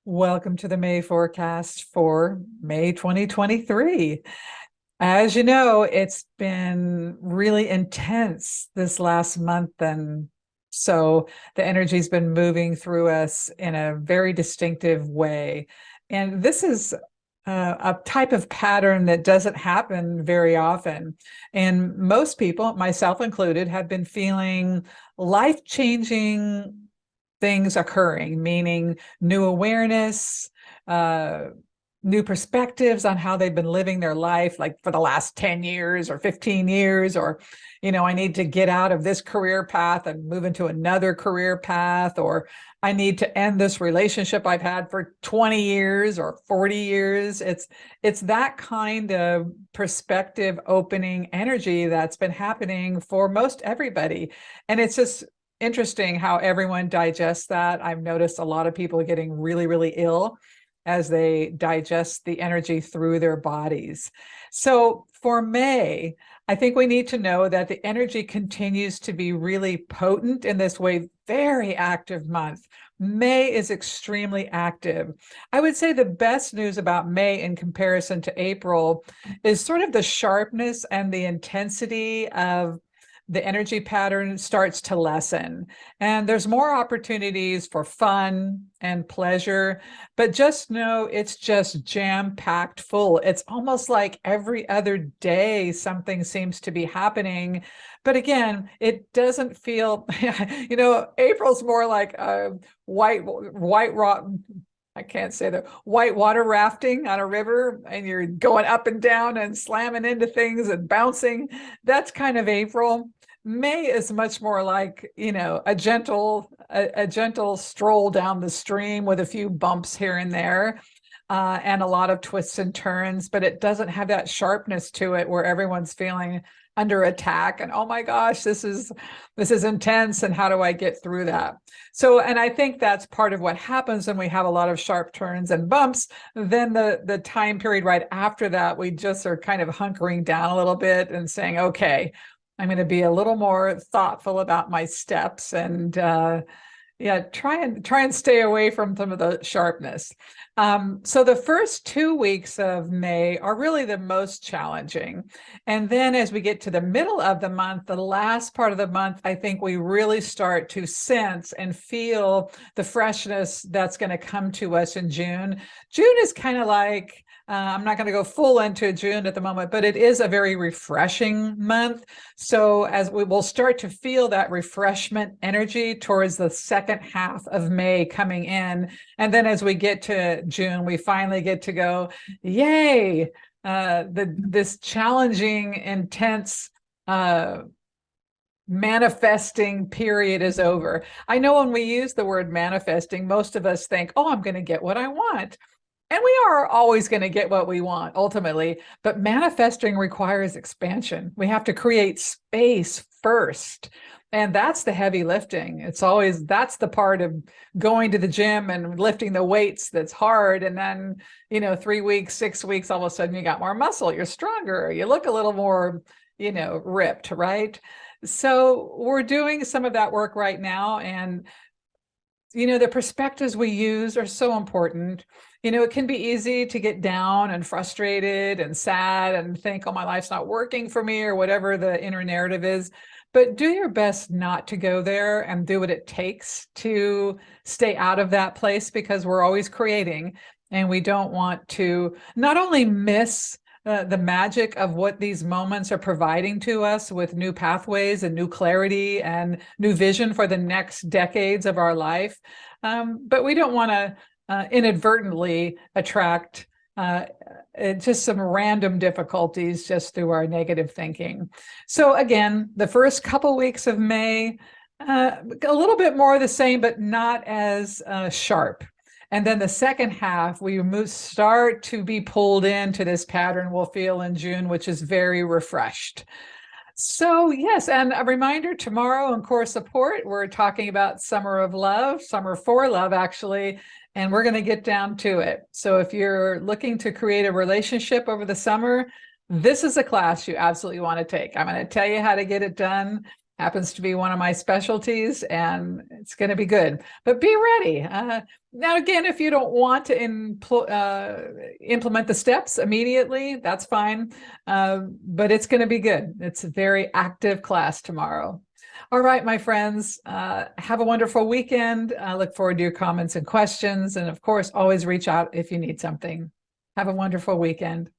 Welcome to the May forecast for May 2023. As you know, it's been really intense this last month, and so the energy's been moving through us in a very distinctive way. And this is a type of pattern that doesn't happen very often. And most people, myself included, have been feeling life-changing things occurring, meaning new awareness, uh, new perspectives on how they've been living their life, like for the last 10 years or 15 years, or, I need to get out of this career path and move into another career path, or I need to end this relationship I've had for 20 years or 40 years. It's that kind of perspective opening energy that's been happening for most everybody. And it's just interesting how everyone digests that. I've noticed a lot of people getting really, really ill as they digest the energy through their bodies. So for May, I think we need to know that the energy continues to be really potent in this way, very active month. May is extremely active. I would say the best news about May in comparison to April is sort of the sharpness and the intensity of the energy pattern starts to lessen, and there's more opportunities for fun and pleasure, but just know it's just jam-packed full. It's almost like every other day something seems to be happening. But again, it doesn't feel, April's more like a white rock. I can't say the white water rafting on a river, and you're going up and down and slamming into things and bouncing. That's kind of April. May is much more like, a gentle stroll down the stream with a few bumps here and there, and a lot of twists and turns, but it doesn't have that sharpness to it where everyone's feeling under attack and, oh my gosh, this is intense, and how do I get through that? So, and I think that's part of what happens when we have a lot of sharp turns and bumps. Then the time period right after that, we just are kind of hunkering down a little bit and saying, okay, I'm going to be a little more thoughtful about my steps, and yeah, try and stay away from some of the sharpness. So the first 2 weeks of May are really the most challenging. And then as we get to the middle of the month, the last part of the month, I think we really start to sense and feel the freshness that's going to come to us in June. June is kind of like, I'm not going to go full into June at the moment, but it is a very refreshing month. So as we will start to feel that refreshment energy towards the second half of May coming in. And then as we get to June, we finally get to go, yay, this challenging, intense, manifesting period is over. I know when we use the word manifesting, most of us think, oh, I'm going to get what I want. And we are always going to get what we want ultimately, but manifesting requires expansion. We have to create space first. And that's the heavy lifting. That's the part of going to the gym and lifting the weights that's hard. And then, 3 weeks, 6 weeks, all of a sudden you got more muscle, you're stronger, you look a little more, ripped, right? So we're doing some of that work right now. And the perspectives we use are so important. It can be easy to get down and frustrated and sad and think, oh, my life's not working for me, or whatever the inner narrative is. But do your best not to go there, and do what it takes to stay out of that place, because we're always creating, and we don't want to not only miss the magic of what these moments are providing to us with new pathways and new clarity and new vision for the next decades of our life. But we don't want to inadvertently attract just some random difficulties just through our negative thinking. So again, the first couple weeks of May, a little bit more of the same, but not as sharp. And then the second half, we start to be pulled into this pattern we'll feel in June, which is very refreshed. So yes, and a reminder, tomorrow in Core Support, we're talking about Summer of Love, Summer for Love, actually, and we're going to get down to it. So if you're looking to create a relationship over the summer, this is a class you absolutely want to take. I'm going to tell you how to get it done. happens to be one of my specialties, and it's going to be good. But be ready. Now, again, if you don't want to implement the steps immediately, that's fine. But it's going to be good. It's a very active class tomorrow. All right, my friends, have a wonderful weekend. I look forward to your comments and questions. And of course, always reach out if you need something. Have a wonderful weekend.